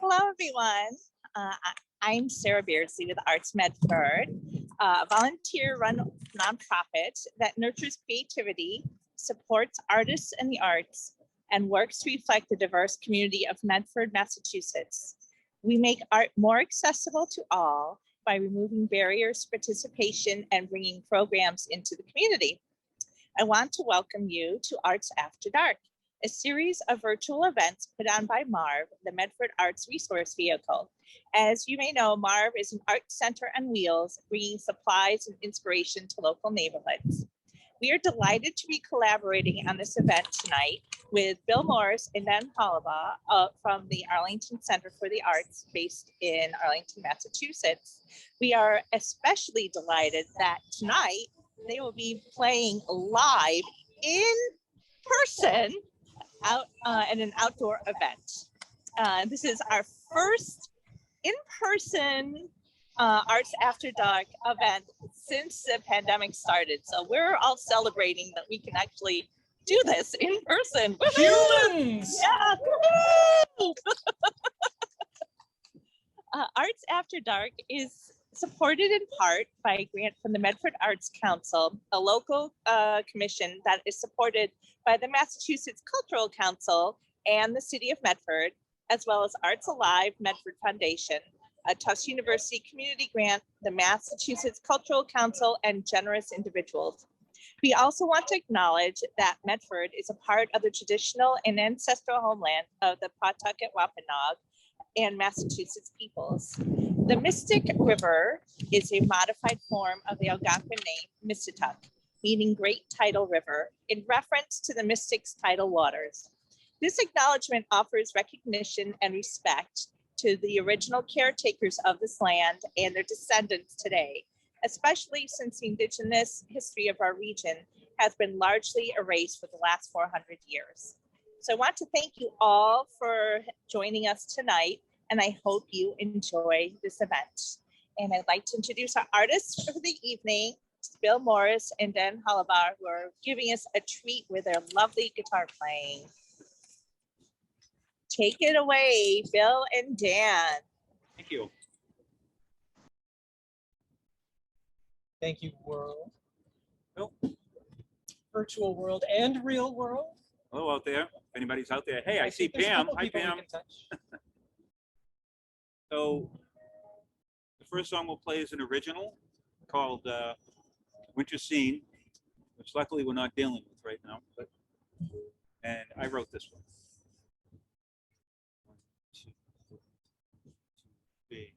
Hello, everyone. I'm Sarah Beardsley with ArtsMedford, a volunteer-run nonprofit that nurtures creativity, supports artists and the arts, and works to reflect the diverse community of Medford, Massachusetts. We make art more accessible to all by removing barriers to participation and bringing programs into the community. I want to welcome you to Arts After Dark, a series of virtual events put on by MARV, the Medford Arts Resource Vehicle. As you may know, MARV is an art center on wheels, bringing supplies and inspiration to local neighborhoods. We are delighted to be collaborating on this event tonight with Bill Morris and Dan Holabaugh from the Arlington Center for the Arts based in Arlington, Massachusetts. We are especially delighted that tonight they will be playing live in person out at an outdoor event. This is our first in-person Arts After Dark event since the pandemic started. So we're all celebrating that we can actually do this in person. Humans! Yeah! Arts After Dark is supported in part by a grant from the Medford Arts Council, a local commission that is supported by the Massachusetts Cultural Council and the City of Medford, as well as ArtsAlive Medford Foundation, a Tufts University community grant, the Massachusetts Cultural Council, and generous individuals. We also want to acknowledge that Medford is a part of the traditional and ancestral homeland of the Pawtucket Wampanoag and Massachusetts peoples. The Mystic River is a modified form of the Algonquin name Missituck, meaning Great Tidal River, in reference to the Mystic's tidal waters. This acknowledgement offers recognition and respect to the original caretakers of this land and their descendants today, especially since the indigenous history of our region has been largely erased for the last 400 years. So I want to thank you all for joining us tonight, and I hope you enjoy this event. And I'd like to introduce our artists for the evening, Bill Morris and Dan Holabaugh, who are giving us a treat with their lovely guitar playing. Take it away, Bill and Dan. Thank you. Thank you, world. Oh. Virtual world and real world. Hello out there. If anybody's out there. Hey, I see Pam. Hi, Pam. So the first song we'll play is an original called Winter Scene, which luckily we're not dealing with right now. And I wrote this one. 1, 2, 3.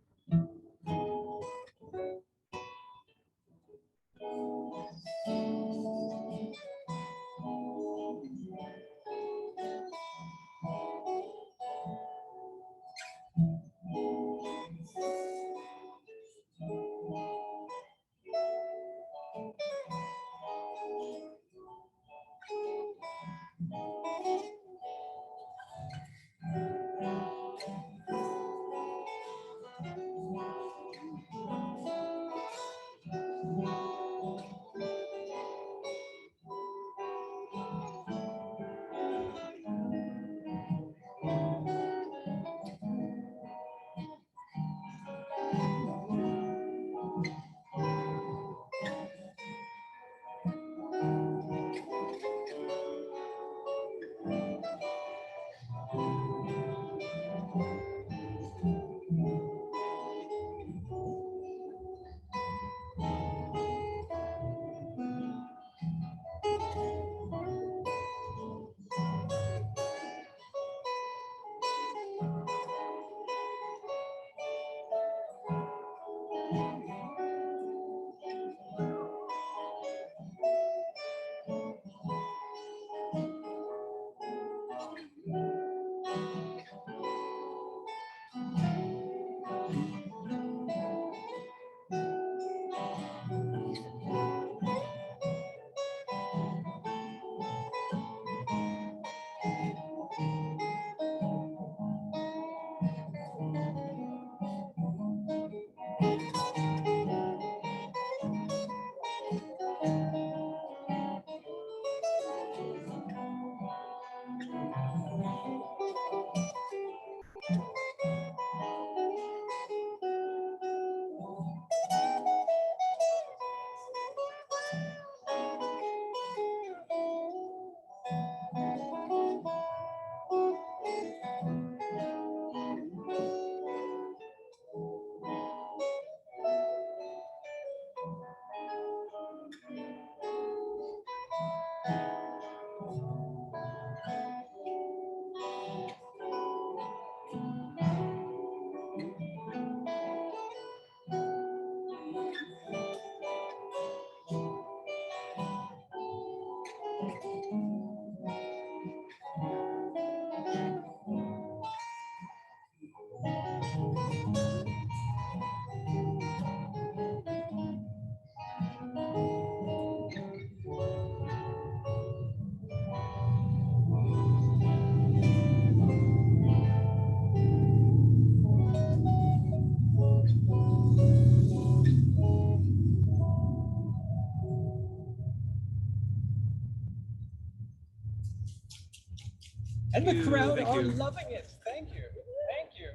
And the you, crowd thank are you. loving it. Thank you. Thank you.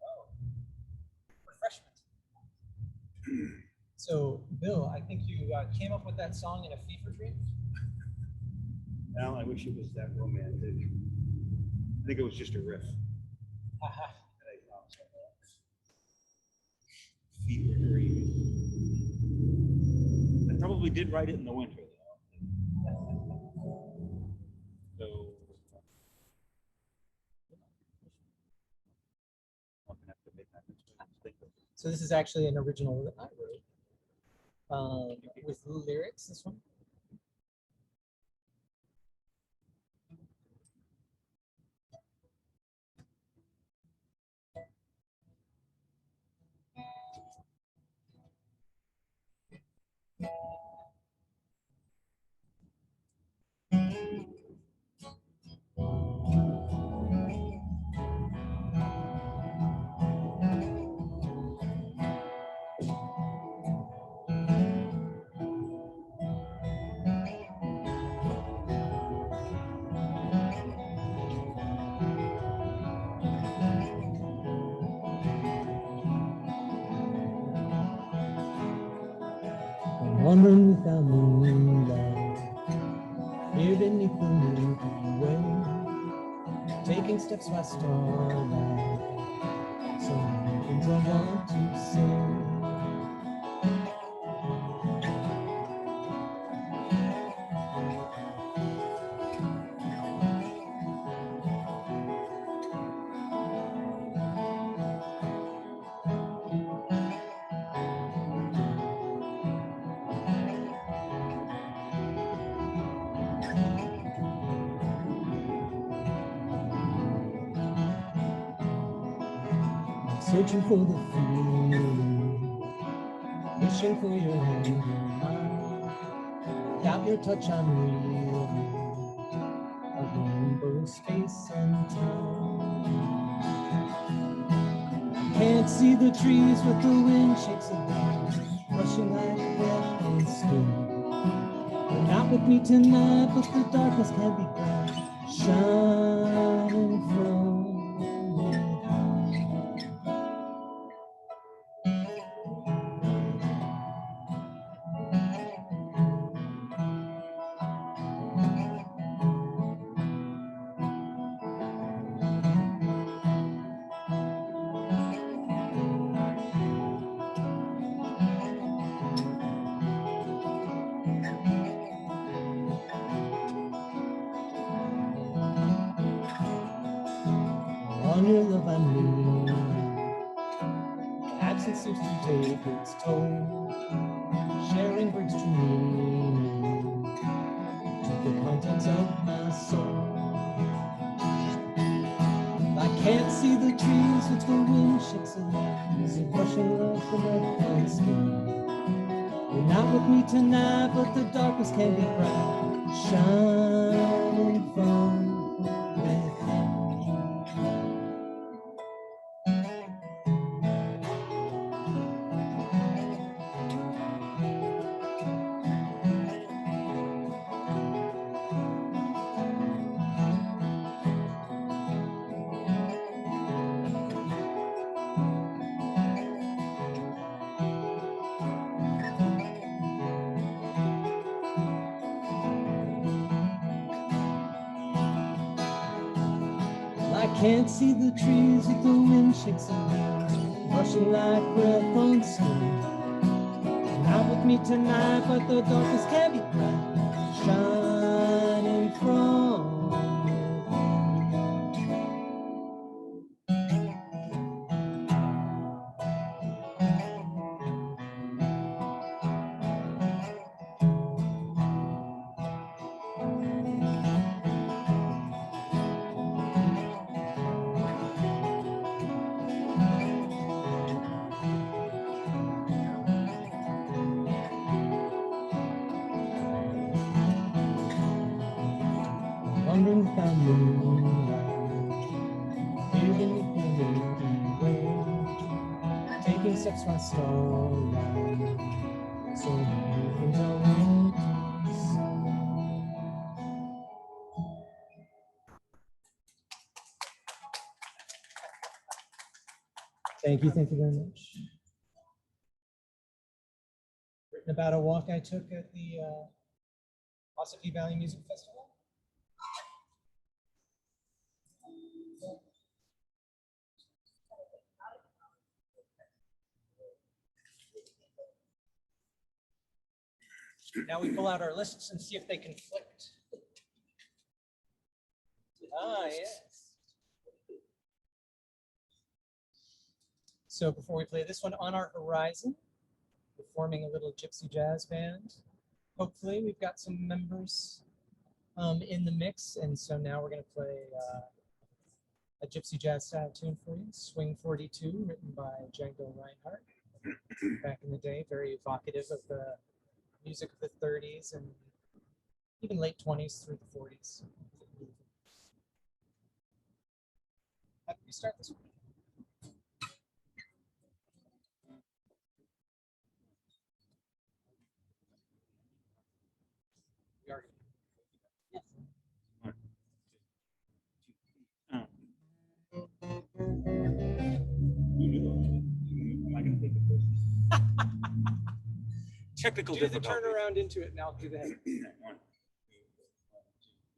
Oh, refreshment. So, Bill, I think you came up with that song in a fever dream. Al, I wish it was that romantic. I think it was just a riff. Haha. Fever dream. I probably did write it in the winter, though. So I'm gonna have to make that mistake. So this is actually an original that I wrote with lyrics. This one. Wandering without moonlight, here beneath the Milky Way, taking steps by starlight, so many things I want to say. Searching for the feeling, wishing for your hand in mine. Without your touch, I'm reeling, a rainbow of space and time. Can't see the trees, but the wind shakes them down, rushing like breath on skin. You're not with me tonight, but the darkness can be bright, shining from within. On your love I'm leaning, absence seems to take its toll. Sharing brings true meaning to the contents of my soul. I can't see the trees with the wind shakes the leaves, and brushing off the red and skin. You're not with me tonight, but the darkness can be bright, shining from within. I can't see the trees with the wind shakes the leaves, rushing like breath on skin. You're not with me tonight, but the darkness can be bright, shining from wandering without moonlight, here beneath the Milky Way, taking steps by starlight, so many things I want to say. Thank you very much. Written about a walk I took at the Ossipee Valley Music Festival. Now we pull out our lists and see if they conflict. Ah, yes. So before we play this one, on our horizon, we're forming a little gypsy jazz band. Hopefully we've got some members in the mix. And so now we're gonna play a gypsy jazz style tune for you, Swing 42, written by Django Reinhardt. Back in the day, very evocative of the music of the 30s and even late 20s through the 40s. How do we start this one? We are. Yes. Technical Do the difficulties. turnaround into it, and I'll do the head. One,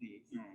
two, 3,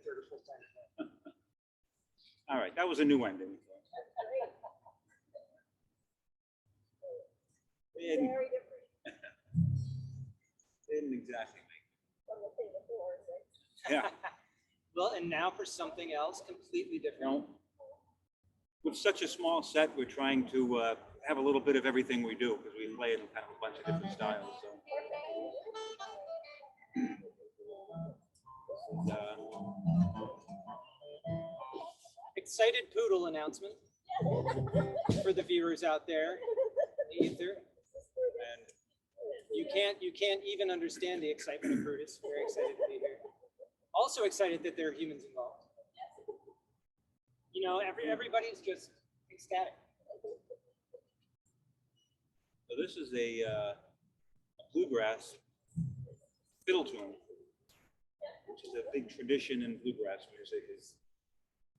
third or fourth time. All right, that was a new ending. They didn't, Very different they didn't exactly make from the thing before. it. Yeah. Well, and now for something else completely different. You know, with such a small set, we're trying to have a little bit of everything we do because we play in kind of a bunch of different styles. So. And, Excited poodle announcement for the viewers out there in the ether. and You can't even understand the excitement of Brutus. Very excited to be here. Also excited that there are humans involved. You know, everybody's just ecstatic. so this is a bluegrass fiddle tune, which is a big tradition in bluegrass music. Is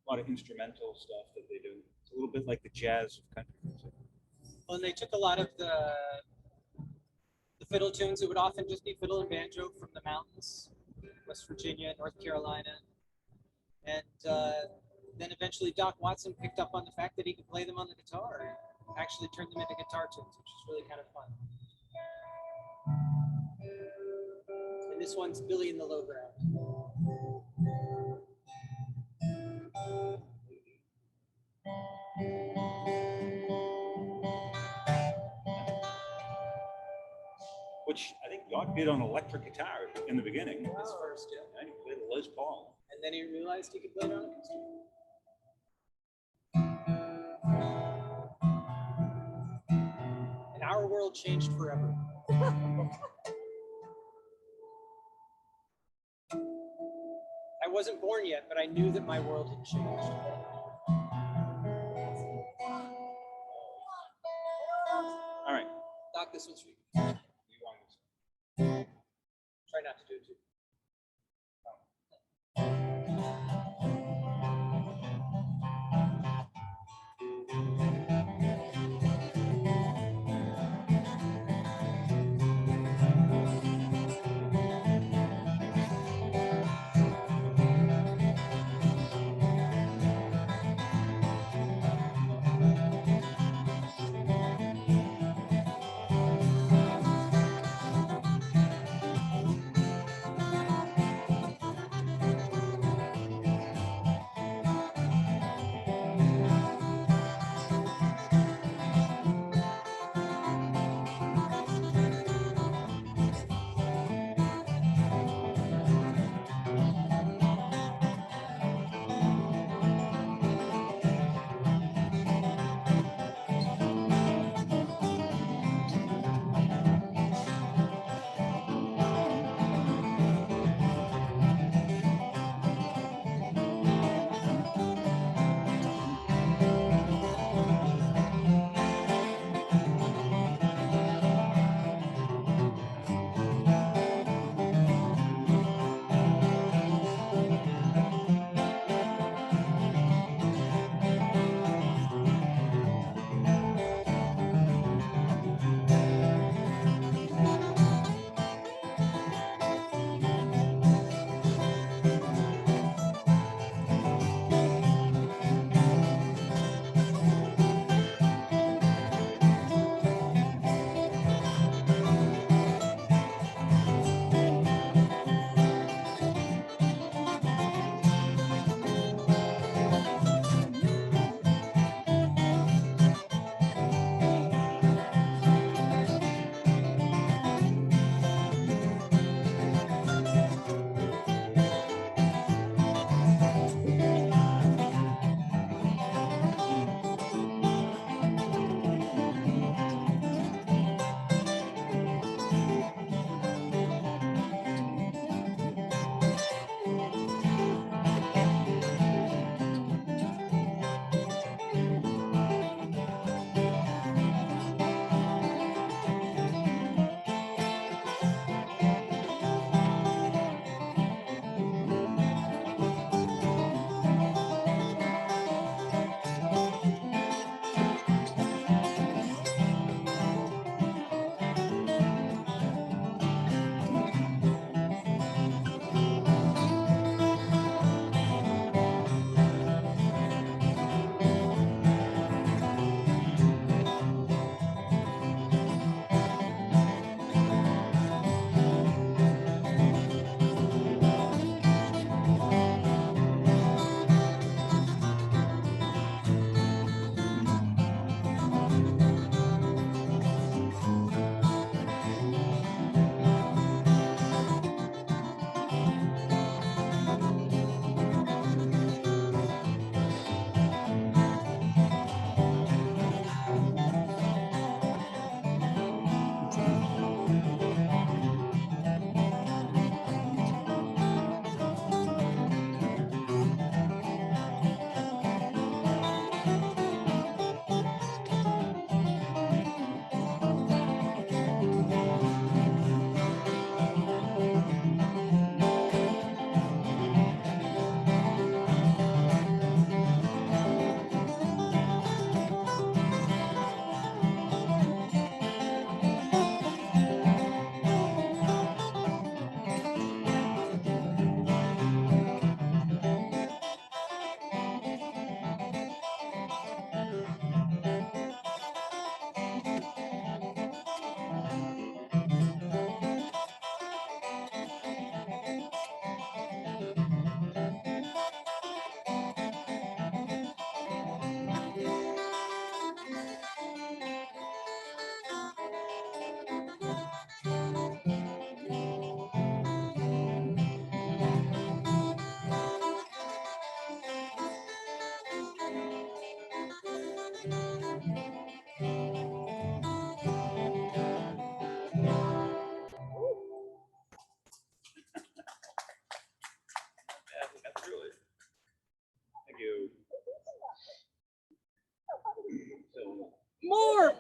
a lot of instrumental stuff that they do. It's a little bit like the jazz of country music. Well, and they took a lot of the fiddle tunes. It would often just be fiddle and banjo from the mountains, West Virginia, North Carolina. And then eventually Doc Watson picked up on the fact that he could play them on the guitar and actually turned them into guitar tunes, which is really kind of fun. And this one's Billy in the Low Ground. Which I think Doc did on electric guitar in the beginning. His first, yeah. And he played a Les Paul. And then he realized he could play it on acoustic. And our world changed forever. I wasn't born yet, but I knew that my world had changed. All right. Doc, this one's for you. You want this? Try not to do it too.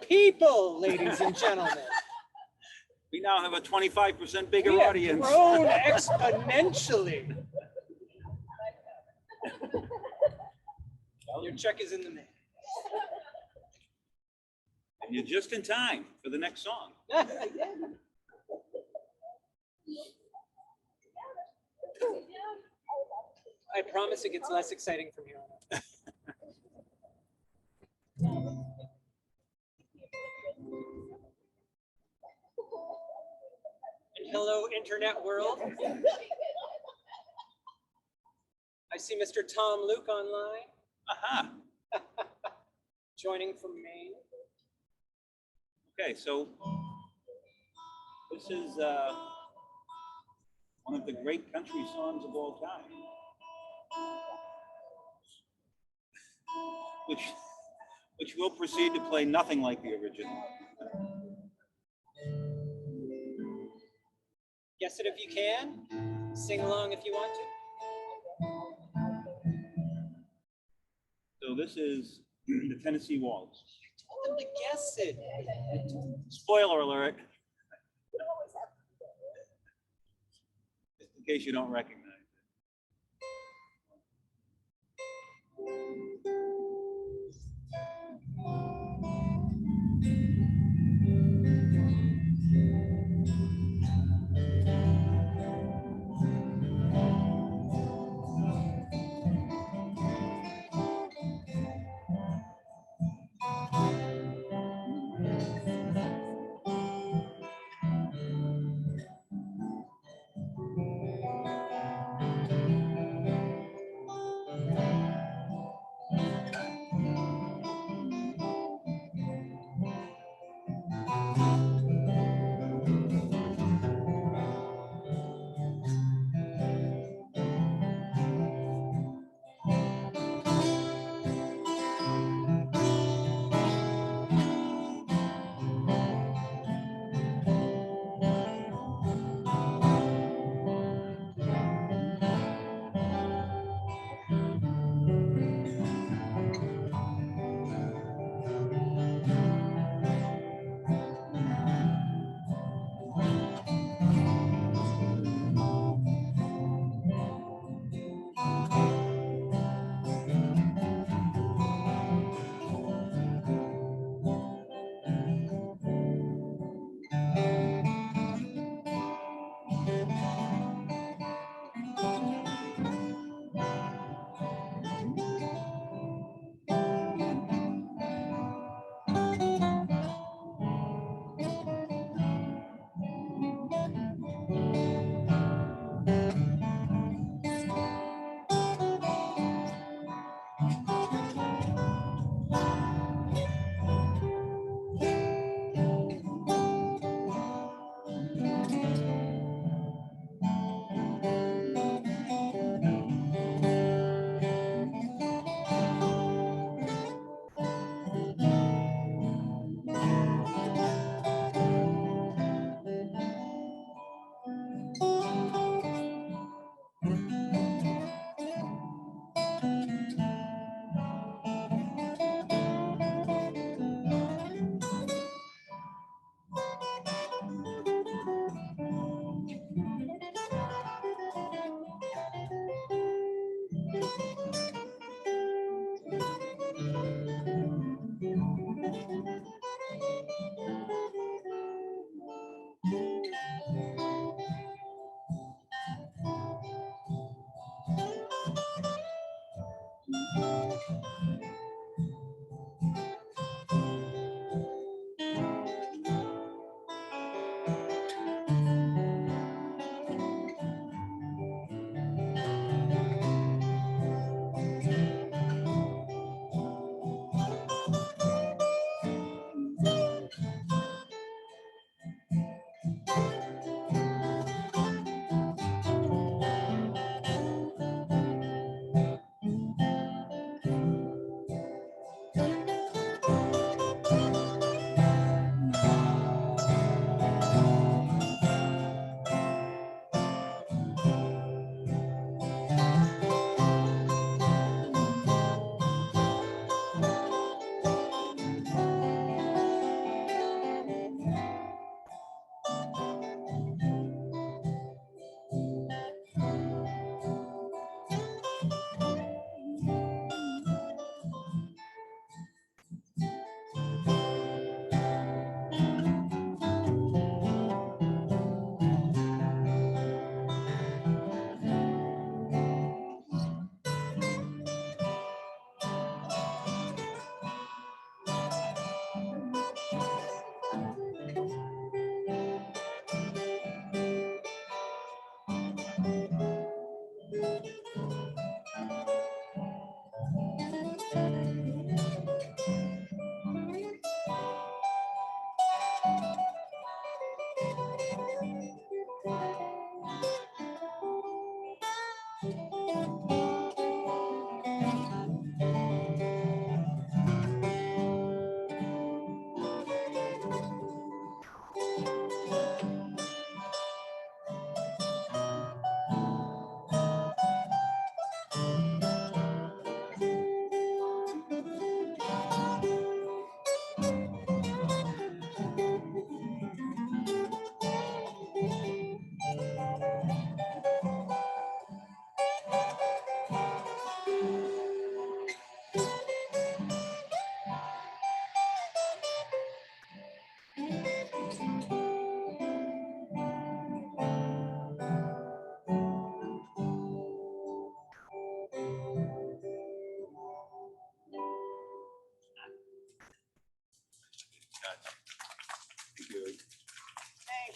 people, ladies and gentlemen. We now have a 25% bigger We have audience. grown exponentially. Your check is in the mail. And you're just in time for the next song. I promise it gets less exciting from here on out. And hello, internet world. I see Mr. Tom Luke online, Aha. joining from Maine. Okay, so this is one of the great country songs of all time, which will proceed to play nothing like the original. Guess it if you can. Sing along if you want to. So this is the Tennessee Waltz. Tell them to guess it. Spoiler alert. Just in case you don't recognize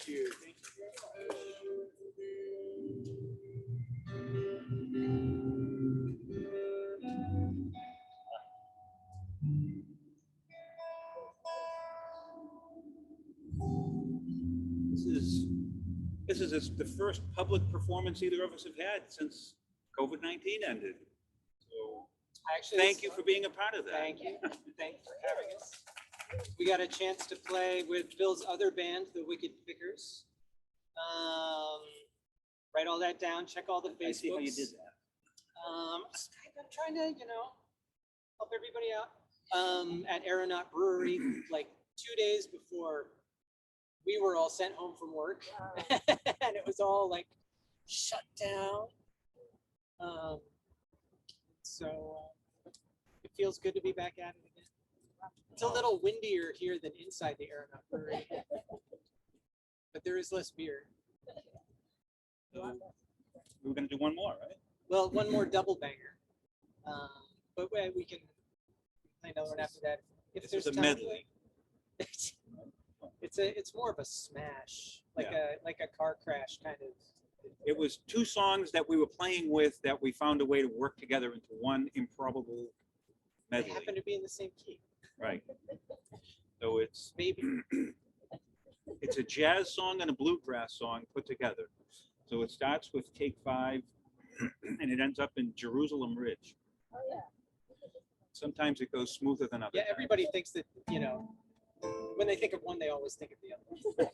Thank you. Thank you very This is the first public performance either of us have had since COVID-19 ended. So Actually, thank you for being a part of that. Thank you. Thanks for having us. We got a chance to play with Bill's other band, the Wicked Pickers. Write all that down. Check all the Facebooks. I see how you did that. I'm trying to, help everybody out. At Aeronaut Brewery, like 2 days before we were all sent home from work, and it was all like shut down. So it feels good to be back at it again. It's a little windier here than inside the Aeronaut Brewery, but there is less beer. So we're going to do one more, right? Well, one more double banger, but we can play another one after that if This there's is a time. medley. It's more of a smash, like a car crash kind of. It was two songs that we were playing with that we found a way to work together into one improbable They medley. happen to be in the same key. Right. So it's Maybe. it's a jazz song and a bluegrass song put together. So it starts with take 5 and it ends up in Jerusalem Ridge. Oh, yeah. Sometimes it goes smoother than others. Yeah, everybody thinks that, when they think of one, they always think of the other.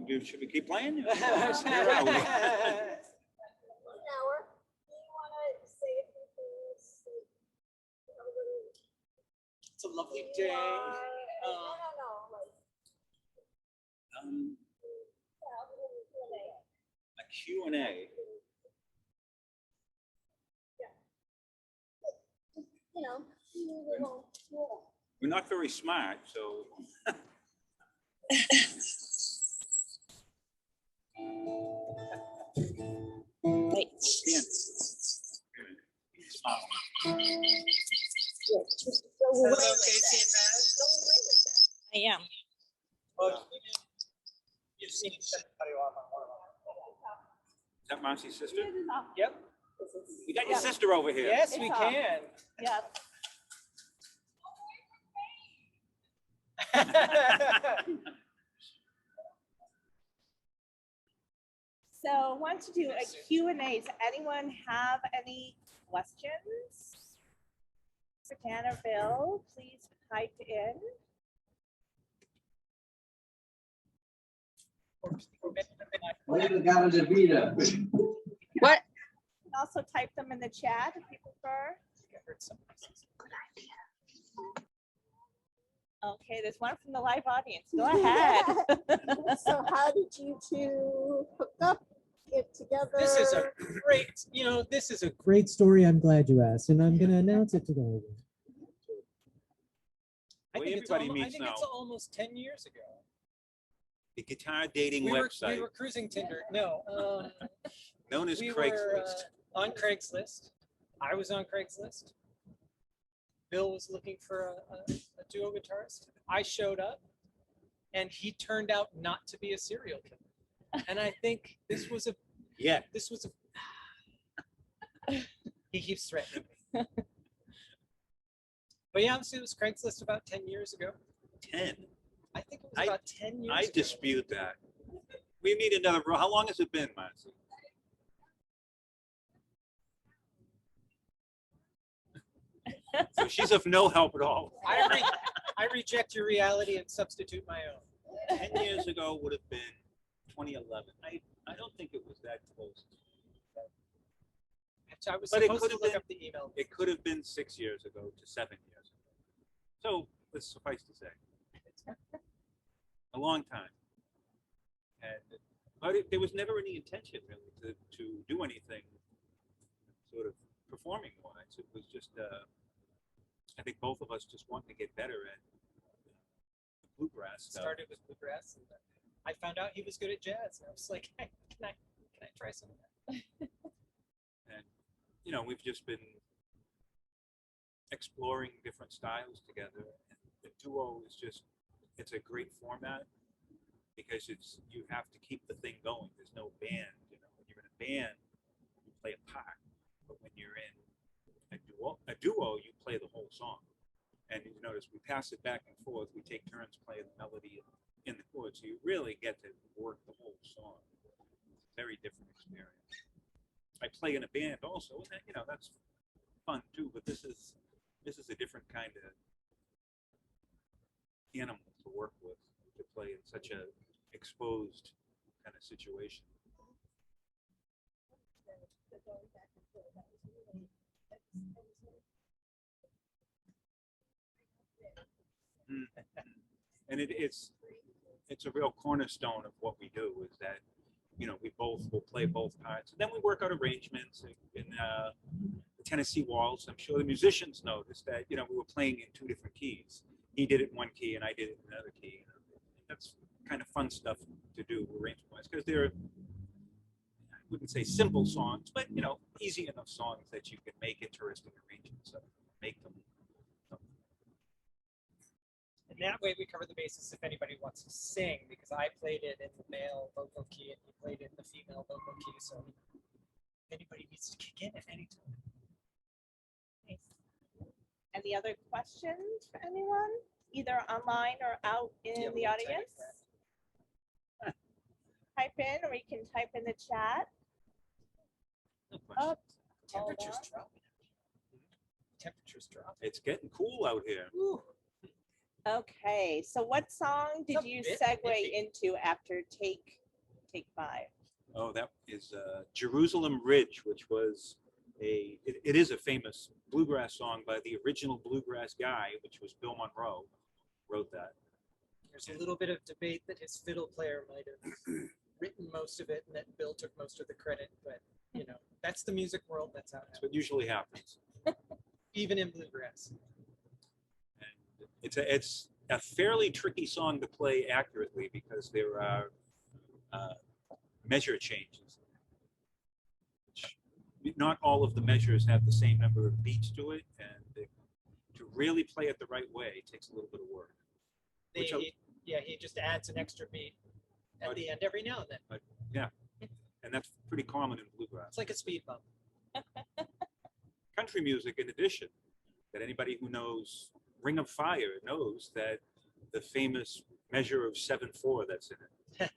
Should we keep playing? Hour. Do you want to say a few things? It's a lovely day. A Q&A. You know, We're not very smart, so. Right. I am. You've seen somebody off on Is that Marcy's sister? Yep. You got your sister over here. Yes, we can. Yeah. So I want to do a Q&A. Does anyone have any questions for Dan or Bill? Please type in. What? Also type them in the chat if you prefer. Okay, there's one from the live audience. Go ahead. So how did you two hook up, get together? This is a great, this is a Great story. I'm glad you asked, and I'm going to announce it to the whole room. I Well, think, it's, everybody almo- I meets think now. it's almost 10 years ago. The guitar dating We were website cruising Tinder. No, known as we Craigslist. were on Craigslist. I was on Craigslist. Bill was looking for a duo guitarist. I showed up, and he turned out not to be a serial killer. And I think this was a. Yeah. This was a. He keeps threatening me. But yeah, it was Craigslist about 10 years ago. 10. I think it was about 10 years I ago. dispute that. We need another. How long has it been, Marcy? So she's of no help at all. I reject your reality and substitute my own. 10 years ago would have been 2011. I don't think it was that close. I was But it supposed could to have look been. up the email. It could have been 6 years ago to 7 years ago. So let's suffice to say, a long time. But there was never any intention really to do anything sort of performing wise. It was just, I think both of us just wanted to get better at the bluegrass stuff. Started with bluegrass, and I found out he was good at jazz, and I was like, hey, can I try some of that? And we've just been exploring different styles together. And the duo is it's a great format because you have to keep the thing going. There's no band. When you're in a band, you play a part, but when you're in a duo, you play the whole song. And you notice we pass it back and forth. We take turns playing the melody in the chords, so you really get to work the whole song. It's a very different experience. I play in a band also, and that's fun too. But this is a different kind of animal to work with, to play in such a exposed kind of situation. And it's a real cornerstone of what we do is that we both will play both parts, and then we work out arrangements in the Tennessee Waltz. I'm sure the musicians noticed that we were playing in two different keys. He did it in one key and I did it in another key. That's kind of fun stuff to do arrangement-wise because they're, I wouldn't say simple songs, but easy enough songs that you can make interesting arrangements of, make them. And that way we cover the basis if anybody wants to sing, because I played it in the male vocal key and he played it in the female vocal key. So if anybody needs to kick in at any time. Nice. Any other questions for anyone, either online or out in the audience? Type in, or you can type in the chat. No question. Temperature's dropping. Temperature's dropping. It's getting cool out here. Ooh. Okay, so what song did It's a you bit segue iffy. into after Take Five? Oh, that is Jerusalem Ridge, which was it is a famous bluegrass song by the original bluegrass guy, which was Bill Monroe, wrote that. There's a little bit of debate that his fiddle player might have written most of it and that Bill took most of the credit, but you know, that's the music world, that's how it That's happens, what usually happens. even in bluegrass. And it's a fairly tricky song to play accurately because there are measure changes. Not all of the measures have the same number of beats to it, and to really play it the right way takes a little bit of work. Which He just adds an extra beat at the end every now and then. Yeah, and that's pretty common in bluegrass. It's like a speed bump. Country music, in addition, that anybody who knows Ring of Fire knows that the famous measure of 7/4 that's in it,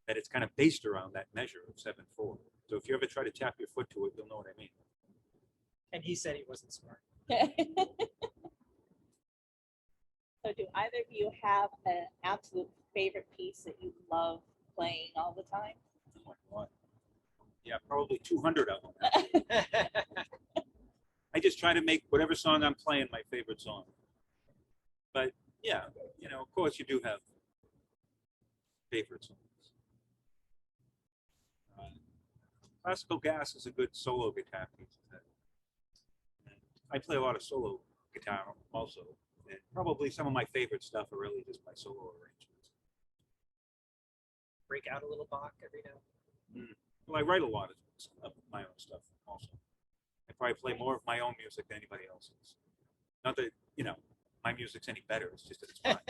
that it's kind of based around that measure of 7/4. So if you ever try to tap your foot to it, you'll know what I mean. And he said he wasn't smart. So do either of you have an absolute favorite piece that you love playing all the time? Oh my God. Yeah, probably 200 of them. I just try to make whatever song I'm playing my favorite song. But yeah, you know, of course you do have favorite songs. Classical Gas is a good solo guitar piece. I play a lot of solo guitar also. And probably some of my favorite stuff are really just my solo arrangements. Break out a little Bach every now. Well, I write a lot of my own stuff also. I probably play more of my own music than anybody else's. Not that, you know, my music's any better, it's just that it's fun.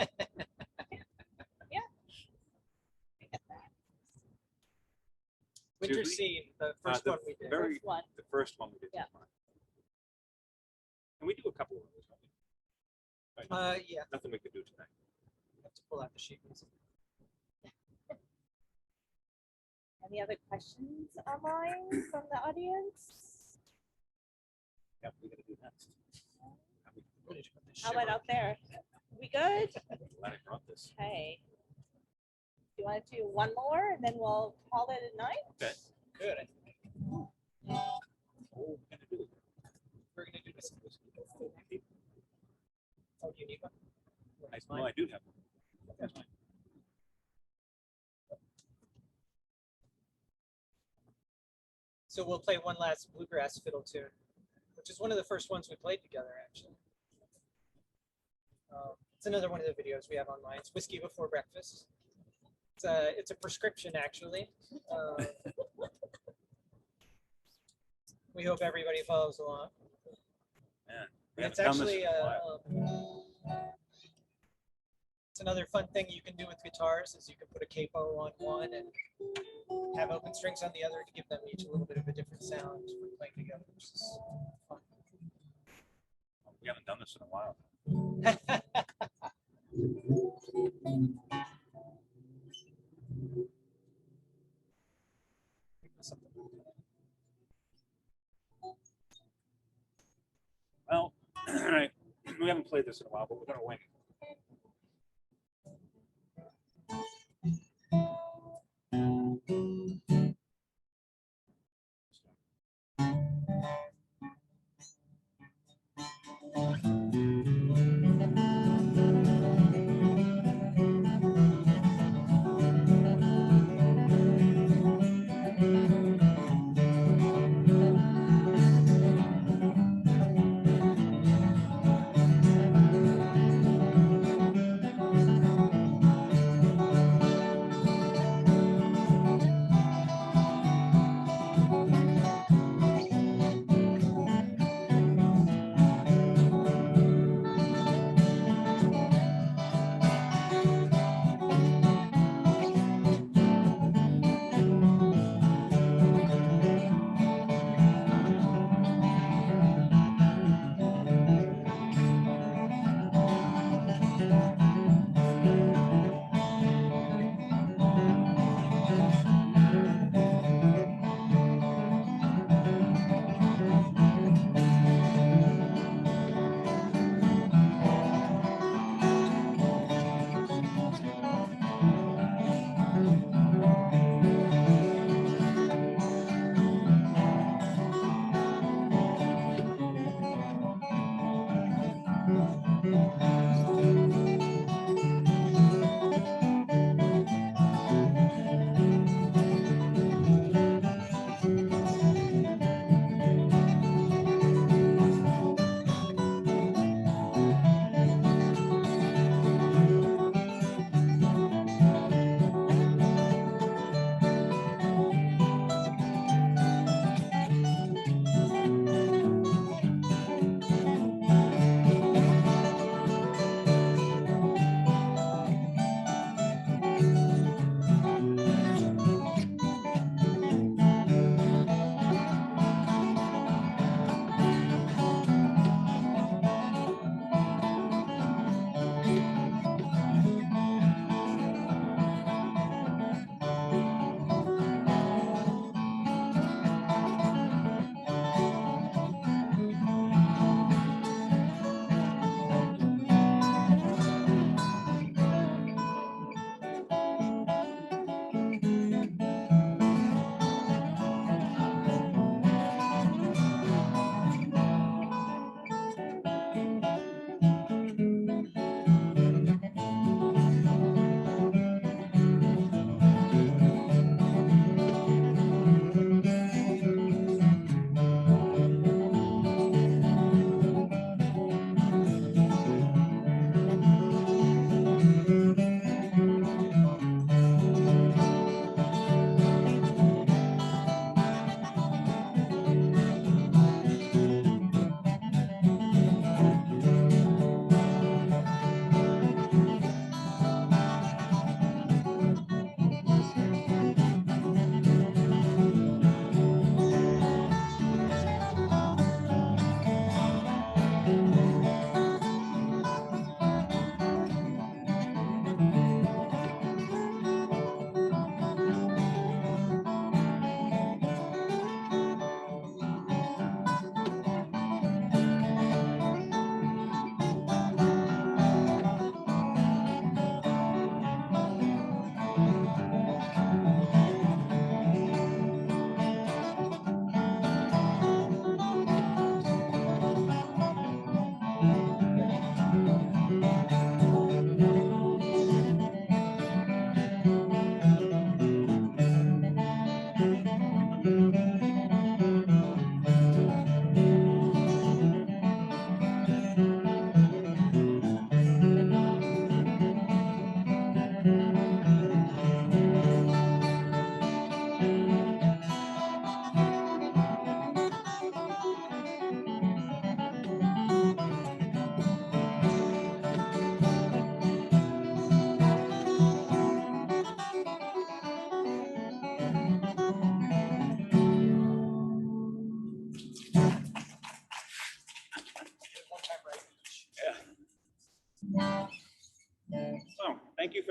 Winter Scene, the first one we did. First one. The first one we did. Yeah. And we do a couple of others. Don't we? Yeah, Nothing we could do tonight. have to pull out the sheet music. Any other questions online from the audience? Yeah, we're gonna do next. How about out there? We good? Glad I brought this. Okay. Do you want to do one more and then we'll call it a night? Okay. Good. I think. Oh, we're gonna do it. We're gonna do this. Oh, do you need one? Well, I do have one. That's mine. So we'll play one last bluegrass fiddle tune, which is one of the first ones we played together, actually. It's another one of the videos we have online. It's Whiskey Before Breakfast. It's a prescription, actually. We hope everybody follows along. Man, And it's haven't done this actually in a while. it's another fun thing you can do with guitars is you can put a capo on one and have open strings on the other to give them each a little bit of a different sound for playing together, which is fun. We haven't done this in a while. Well, all right. We haven't played this in a while, but we're gonna wing it.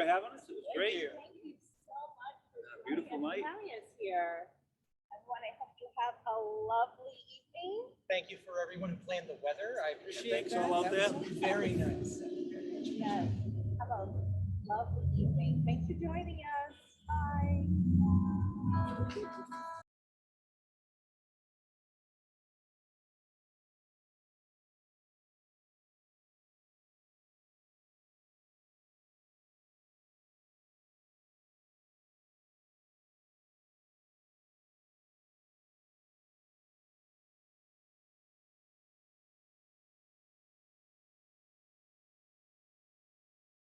for having us. It was great. Thank you so much for Beautiful night. having us here. Everyone, I hope you have a lovely evening. Thank you for everyone who planned the weather. I appreciate Thanks that. all out That there. was very nice. Yes. Have a lovely evening. Thanks for joining us. Bye.